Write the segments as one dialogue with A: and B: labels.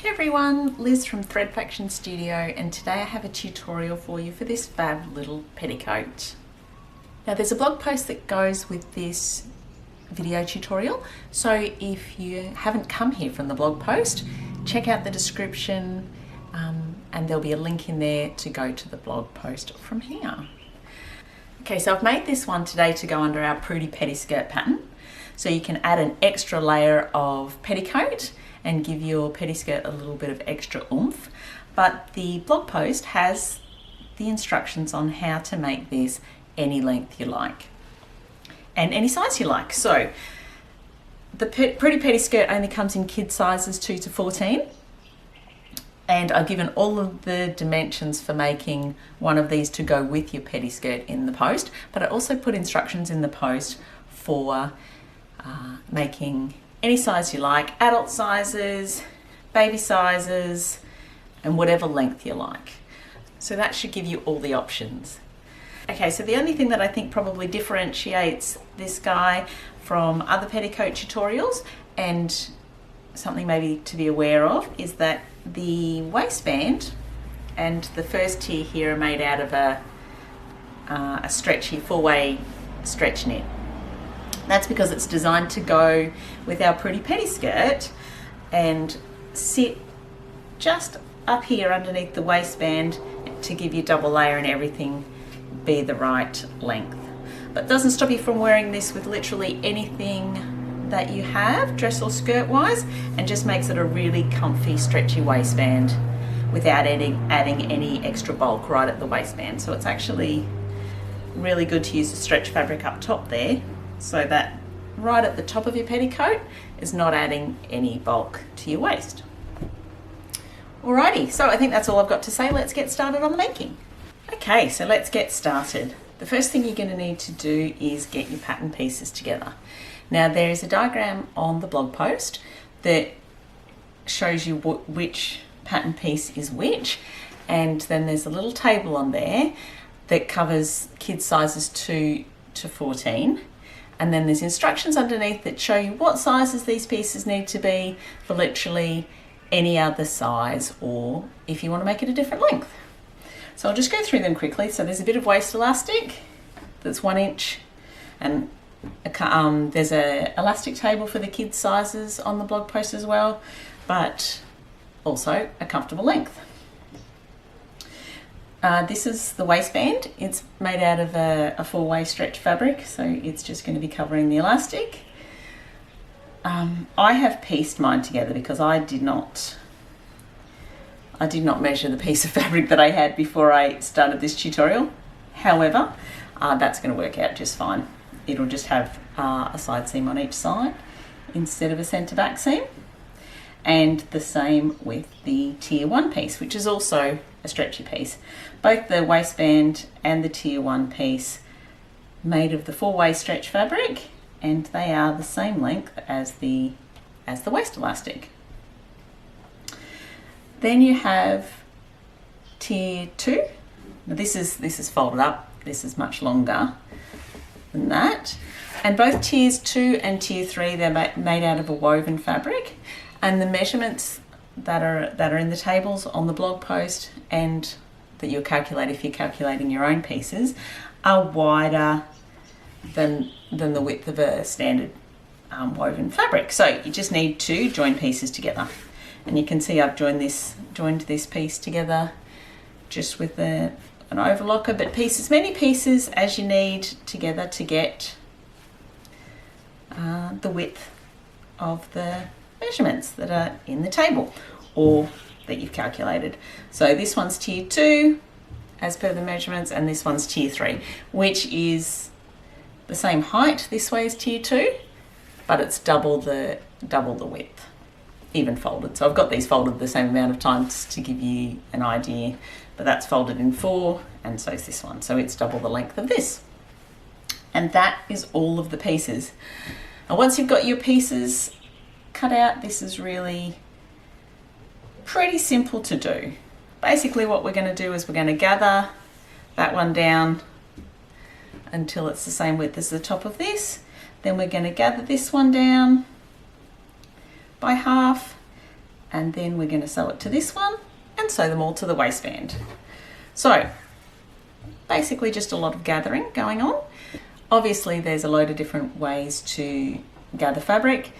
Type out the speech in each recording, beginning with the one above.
A: Hey everyone, Liz from Thread Faction Studio, and today I have a tutorial for you for this fab little petticoat. Now there's a blog post that goes with this video tutorial, so if you haven't come here from the blog post, check out the description and there'll be a link in there to go to the blog post from here. Okay, so I've made this one today to go under our Prudy pettiskirt pattern, so you can add an extra layer of petticoat and give your pettiskirt a little bit of extra oomph. But the blog post has the instructions on how to make this any length you like and any size you like. So the Prudy pettiskirt only comes in kid sizes 2 to 14, and I've given all of the dimensions for making one of these to go with your pettiskirt in the post, but I also put instructions in the post for making any size you like, adult sizes, baby sizes, and whatever length you like. So that should give you all the options. Okay, so the only thing that I think probably differentiates this guy from other petticoat tutorials, and something maybe to be aware of, is that the waistband and the first tier here are made out of a stretchy 4-way stretch knit. That's because it's designed to go with our Prudy pettiskirt and sit just up here underneath the waistband to give you double layer and everything be the right length. But it doesn't stop you from wearing this with literally anything that you have, dress or skirt wise, and just makes it a really comfy stretchy waistband without adding any extra bulk right at the waistband. So it's actually really good to use the stretch fabric up top there, so that right at the top of your petticoat is not adding any bulk to your waist. Alrighty, so I think that's all I've got to say. Let's get started on the making. Okay, so let's get started. The first thing you're going to need to do is get your pattern pieces together. Now there is a diagram on the blog post that shows you which pattern piece is which, and then there's a little table on there that covers kid sizes 2 to 14. And then there's instructions underneath that show you what sizes these pieces need to be for literally any other size, or if you want to make it a different length. So I'll just go through them quickly. So there's a bit of waist elastic that's 1 inch, and there's a elastic table for the kids sizes on the blog post as well, but also a comfortable length. This is the waistband. It's made out of a 4-way stretch fabric, so it's just going to be covering the elastic. I have pieced mine together because I did not measure the piece of fabric that I had before I started this tutorial. However, that's going to work out just fine. It'll just have a side seam on each side instead of a centre back seam. And the same with the tier 1 piece, which is also a stretchy piece. Both the waistband and the tier 1 piece made of the 4-way stretch fabric, and they are the same length as the waist elastic. Then you have tier 2. Now this is folded up. This is much longer than that. And both tiers 2 and tier 3, they're made out of a woven fabric. And the measurements that are in the tables on the blog post, and that you'll calculate if you're calculating your own pieces, are wider than the width of a standard woven fabric. So you just need to join pieces together. And you can see I've joined this piece together just with an overlocker, but as many pieces as you need together to get the width of the measurements that are in the table or that you've calculated. So this one's tier 2 as per the measurements, and this one's tier 3, which is the same height this way as tier 2, but it's double the width, even folded. So I've got these folded the same amount of times to give you an idea, but that's folded in 4, and so is this one. So it's double the length of this. And that is all of the pieces. And once you've got your pieces cut out, this is really pretty simple to do. Basically what we're going to do is we're going to gather that one down until it's the same width as the top of this. Then we're going to gather this one down by half, and then we're going to sew it to this one and sew them all to the waistband. So basically just a lot of gathering going on. Obviously there's a load of different ways to gather fabric.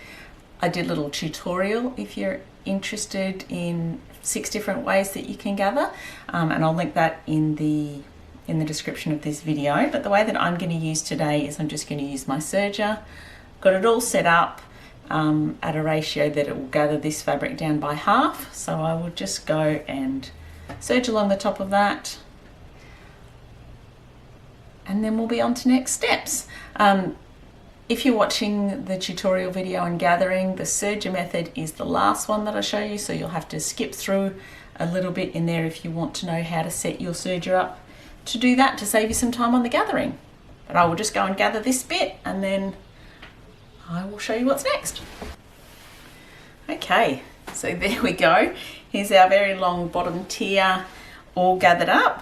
A: I did a little tutorial if you're interested in 6 different ways that you can gather, and I'll link that in the description of this video. But the way that I'm going to use today is I'm just going to use my serger. Got it all set up at a ratio that it will gather this fabric down by half. So I will just go and serge along the top of that, and then we'll be on to next steps. If you're watching the tutorial video on gathering, the serger method is the last one that I show you, so you'll have to skip through a little bit in there if you want to know how to set your serger up to do that, to save you some time on the gathering. But I will just go and gather this bit and then I will show you what's next. Okay, so there we go. Here's our very long bottom tier all gathered up.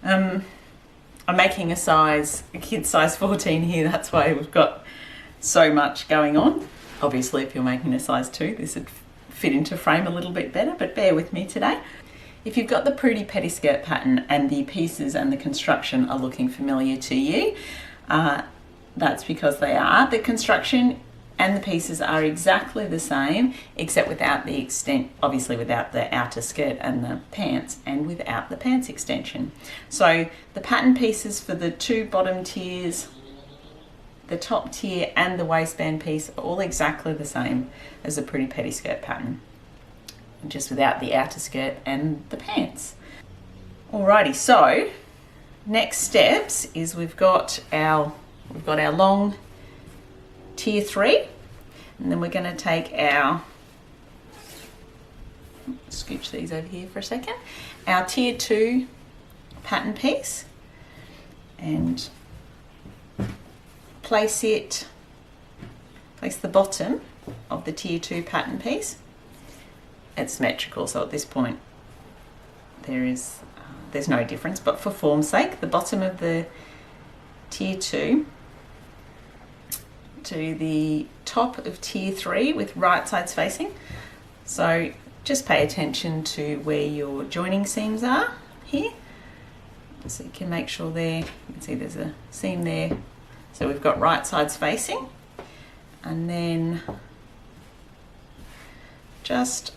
A: I'm making a kid size 14 here, that's why we've got so much going on. Obviously if you're making a size 2, this would fit into frame a little bit better, but bear with me today. If you've got the Prudy pettiskirt pattern and the pieces and the construction are looking familiar to you, that's because they are. The construction and the pieces are exactly the same, except without the extent, obviously without the outer skirt and the pants, and without the pants extension. So the pattern pieces for the 2 bottom tiers, the top tier and the waistband piece are all exactly the same as the Prudy pettiskirt pattern, just without the outer skirt and the pants. Alrighty, so next steps is we've got our long tier 3, and then we're going to take our, scooch these over here for a second, our tier 2 pattern piece, and place the bottom of the tier 2 pattern piece. It's symmetrical, so at this point there's no difference, but for form's sake, the bottom of the tier 2 to the top of tier 3 with right sides facing. So just pay attention to where your joining seams are here, so you can make sure there, you can see there's a seam there, so we've got right sides facing, and then just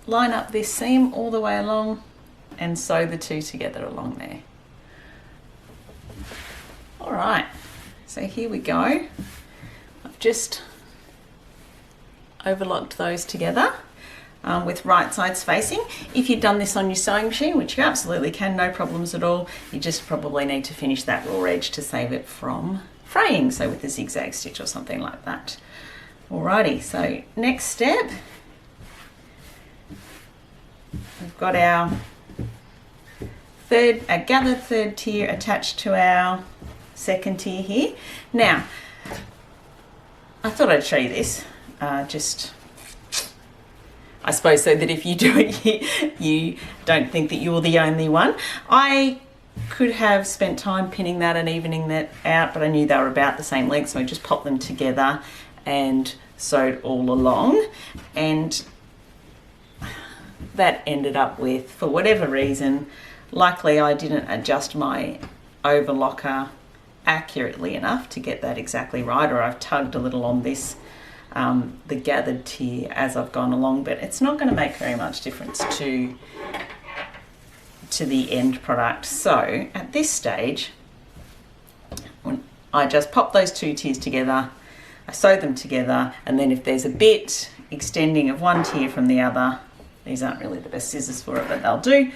A: line up this seam all the way along and sew the 2 together along there. All right, so here we go. I've just overlocked those together with right sides facing. If you've done this on your sewing machine, which you absolutely can, no problems at all, you just probably need to finish that raw edge to save it from fraying, so with a zigzag stitch or something like that. Alrighty, so next step, we've got our gathered 3rd tier attached to our 2nd tier here. Now, I thought I'd show you this, I suppose so that if you do it, you don't think that you're the only one. I could have spent time pinning that and evening that out, but I knew they were about the same length, so I just popped them together and sewed all along, and that ended up with, for whatever reason, likely I didn't adjust my overlocker accurately enough to get that exactly right, or I've tugged a little on this the gathered tier as I've gone along, but it's not going to make very much difference to the end product. So at this stage, when I just pop those 2 tiers together, I sew them together, and then if there's a bit extending of one tier from the other, these aren't really the best scissors for it, but they'll do,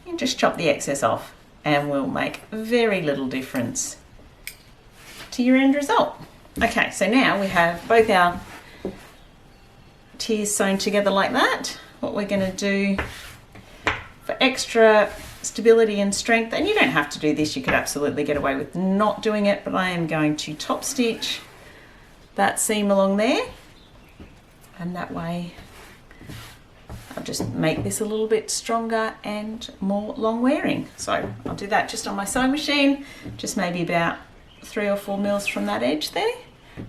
A: you just chop the excess off, and will make very little difference to your end result. Okay, so now we have both our tiers sewn together like that. What we're going to do for extra stability and strength, and you don't have to do this, you could absolutely get away with not doing it, but I am going to top stitch that seam along there, and that way I'll just make this a little bit stronger and more long wearing. So I'll do that just on my sewing machine, just maybe about 3 or 4 mils from that edge there,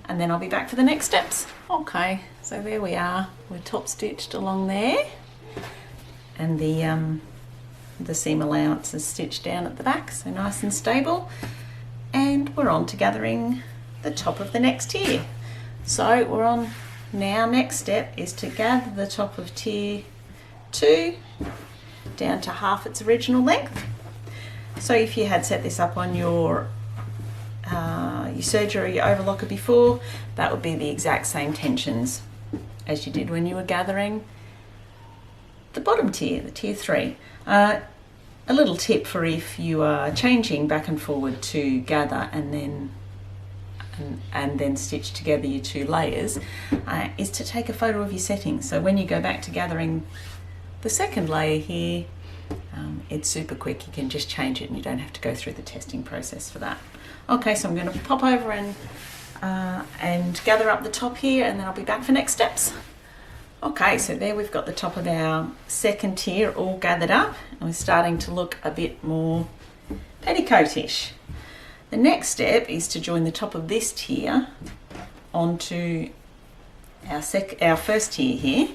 A: and then I'll be back for the next steps. Okay, so there we are. We're top stitched along there, and the seam allowance is stitched down at the back, so nice and stable. And we're on to gathering the top of the next tier. So we're on now, next step is to gather the top of tier 2 down to half its original length. So if you had set this up on your serger or your overlocker before, that would be the exact same tensions as you did when you were gathering the bottom tier, the tier 3. A little tip for if you are changing back and forward to gather and then stitch together your 2 layers, is to take a photo of your settings. So when you go back to gathering the second layer here, it's super quick. You can just change it and you don't have to go through the testing process for that. Okay, so I'm going to pop over and gather up the top here, and then I'll be back for next steps. Okay, so there we've got the top of our second tier all gathered up, and we're starting to look a bit more petticoat-ish. The next step is to join the top of this tier onto our first tier here,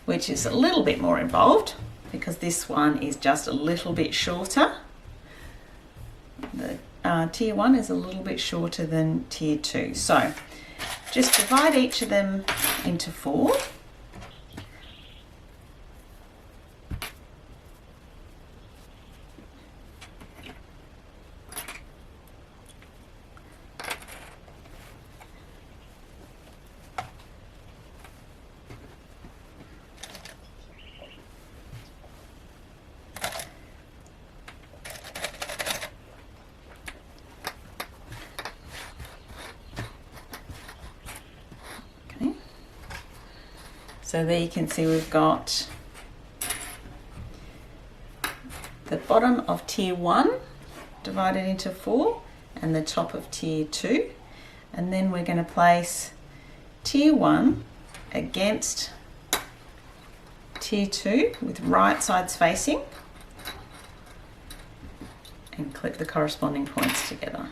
A: which is a little bit more involved because this one is just a little bit shorter. The tier 1 is a little bit shorter than tier 2. So just divide each of them into 4. So there you can see we've got the bottom of tier 1 divided into 4 and the top of tier 2, and then we're going to place tier 1 against tier 2 with right sides facing and clip the corresponding points together.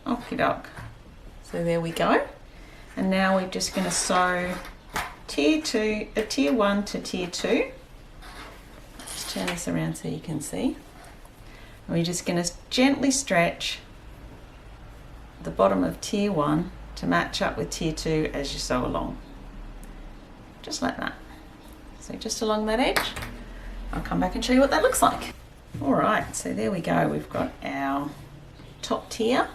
A: Okie doke. So there we go. And now we're just going to sew tier 1 to tier 2. Just turn this around so you can see. And we're just going to gently stretch the bottom of tier 1 to match up with tier 2 as you sew along. Just like that. So just along that edge. I'll come back and show you what that looks like. Alright, so there we go. We've got our top tier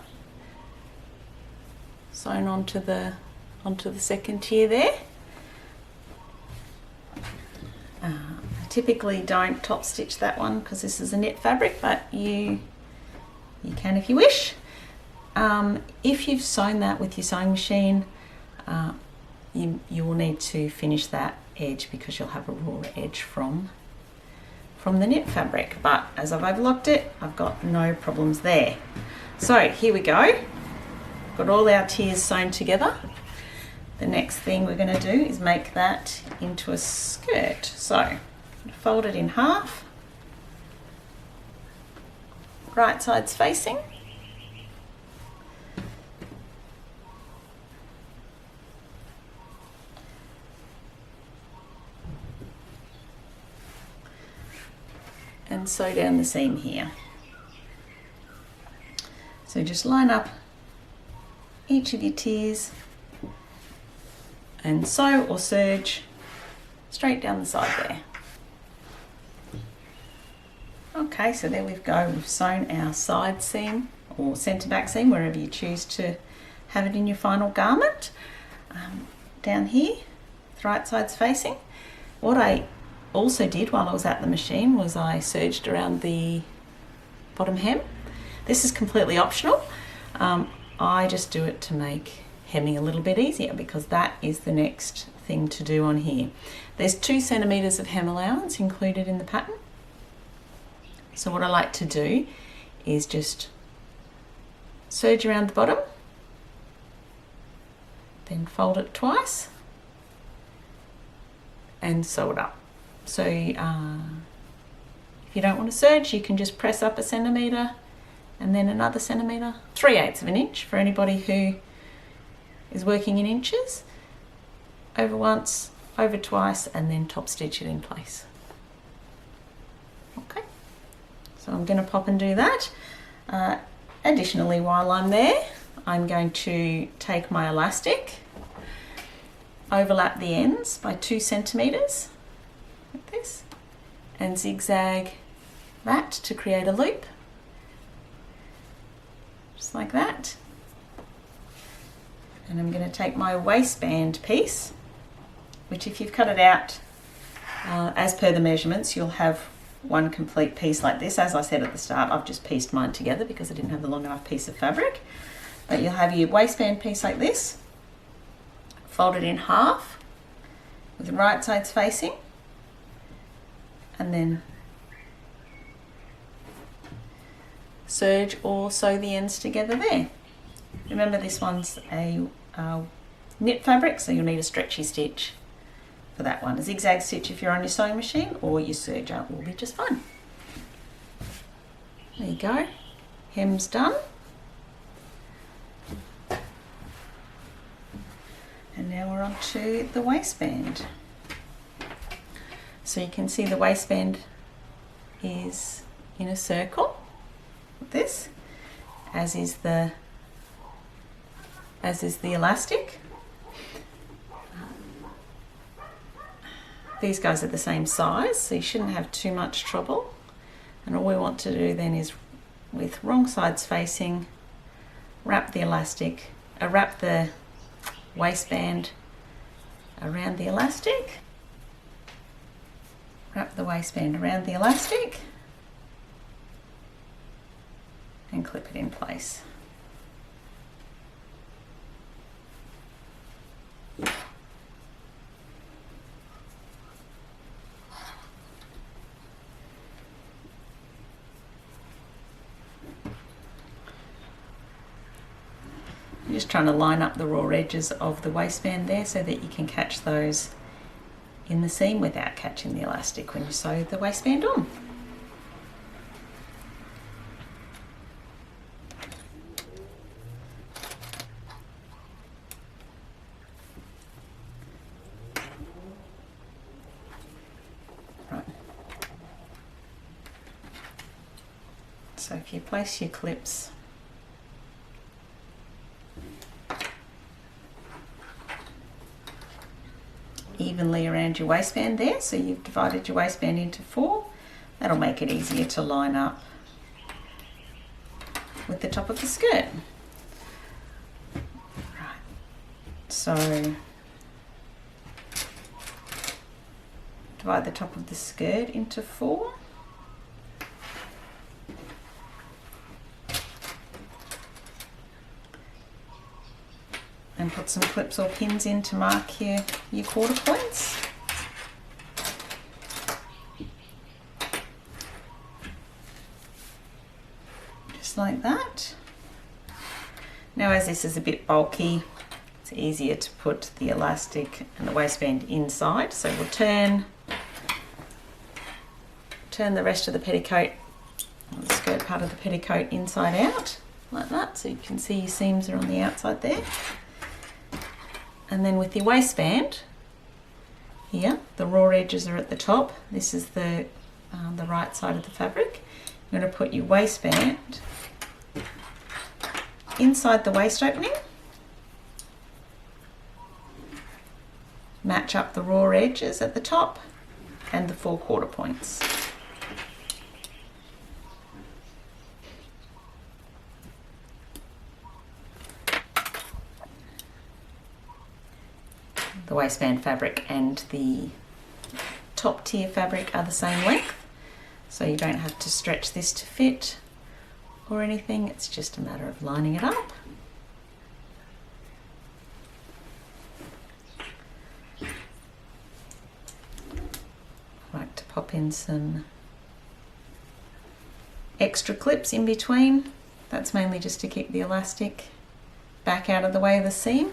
A: sewn onto the second tier there. I typically don't top stitch that one because this is a knit fabric, but you can if you wish. If you've sewn that with your sewing machine, you will need to finish that edge because you'll have a raw edge from the knit fabric, but as I've overlocked it, I've got no problems there. So here we go. Got all our tiers sewn together. The next thing we're going to do is make that into a skirt. So fold it in half, right sides facing. And sew down the seam here. So just line up each of your tiers and sew or serge straight down the side there. Okay, so there we go. We've sewn our side seam or centre back seam, wherever you choose to have it in your final garment. Down here, with right sides facing. What I also did while I was at the machine was I serged around the bottom hem. This is completely optional. I just do it to make hemming a little bit easier because that is the next thing to do on here. There's 2 centimeters of hem allowance included in the pattern. So what I like to do is just serge around the bottom, then fold it twice and sew it up. So if you don't want to serge, you can just press up 1 centimetre and then another centimetre, 3/8 of an inch for anybody who is working in inches. Over once, over twice, and then top stitch it in place. Okay, so I'm going to pop and do that. Additionally, while I'm there, I'm going to take my elastic, overlap the ends by 2 centimetres, like this, and zigzag that to create a loop, just like that. And I'm going to take my waistband piece, which if you've cut it out as per the measurements, you'll have one complete piece like this. As I said at the start, I've just pieced mine together because I didn't have the long enough piece of fabric. But you'll have your waistband piece like this, fold it in half with the right sides facing, and then serge or sew the ends together there. Remember, this one's a knit fabric, so you'll need a stretchy stitch for that one. A zigzag stitch if you're on your sewing machine, or your serger will be just fine. There you go, hem's done. And now we're on to the waistband. So you can see the waistband is in a circle, like this, as is the elastic. These guys are the same size, so you shouldn't have too much trouble. And all we want to do then is, with wrong sides facing, wrap the elastic, wrap the waistband around the elastic, wrap the waistband around the elastic, and clip it in place. Just trying to line up the raw edges of the waistband there so that you can catch those in the seam without catching the elastic when you sew the waistband on. Right. So if you place your clips evenly around your waistband there, so you've divided your waistband into 4, that'll make it easier to line up with the top of the skirt. Right, so divide the top of the skirt into 4. And put some clips or pins in to mark your quarter points. Just like that. Now, as this is a bit bulky, it's easier to put the elastic and the waistband inside. So we'll turn the rest of the petticoat, the skirt part of the petticoat, inside out, like that. So you can see your seams are on the outside there. And then with your waistband here, the raw edges are at the top. This is the right side of the fabric. You're going to put your waistband inside the waist opening, match up the raw edges at the top and the 4 quarter points. The waistband fabric and the top tier fabric are the same length, so you don't have to stretch this to fit or anything. It's just a matter of lining it up. I like to pop in some extra clips in between That's mainly just to keep the elastic back out of the way of the seam.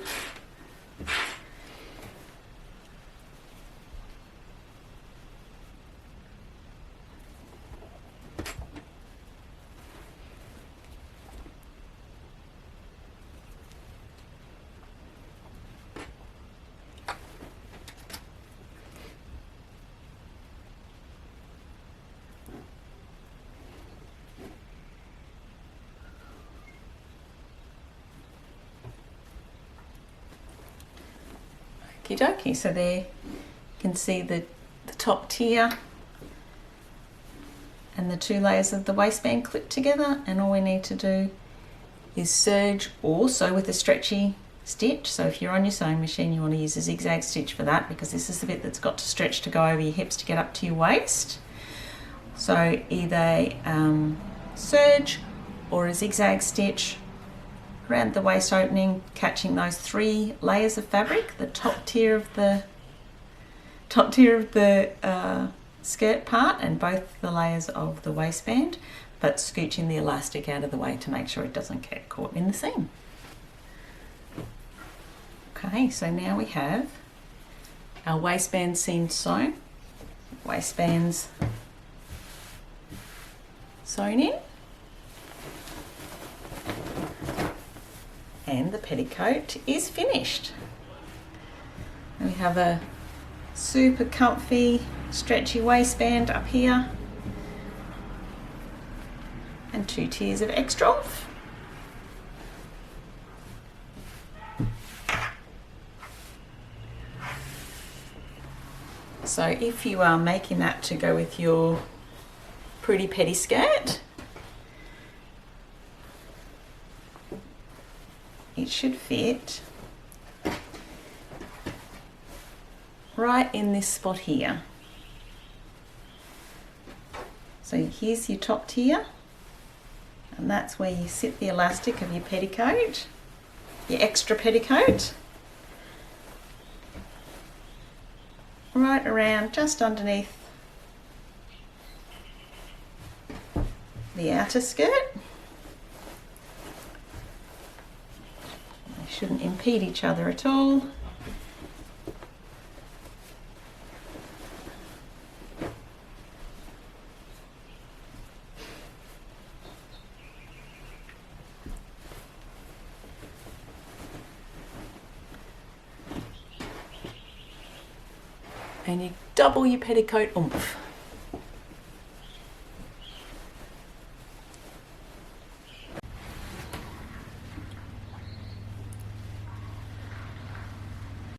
A: Okie dokie, so there you can see the top tier and the 2 layers of the waistband clipped together, and all we need to do is serge also with a stretchy stitch. So if you're on your sewing machine, you want to use a zigzag stitch for that, because this is the bit that's got to stretch to go over your hips to get up to your waist. So either serge or a zigzag stitch around the waist opening, catching those 3 layers of fabric, the top tier of the skirt part and both the layers of the waistband, but scooching the elastic out of the way to make sure it doesn't get caught in the seam. Okay, so now we have our waistband seam sewn, waistbands sewn in, and the petticoat is finished. And we have a super comfy stretchy waistband up here and 2 tiers of extra off. So if you are making that to go with your pretty petty skirt, it should fit right in this spot here. So here's your top tier, and that's where you sit the elastic of your petticoat, your extra petticoat, right around just underneath the outer skirt. They shouldn't impede each other at all. And you double your petticoat oomph.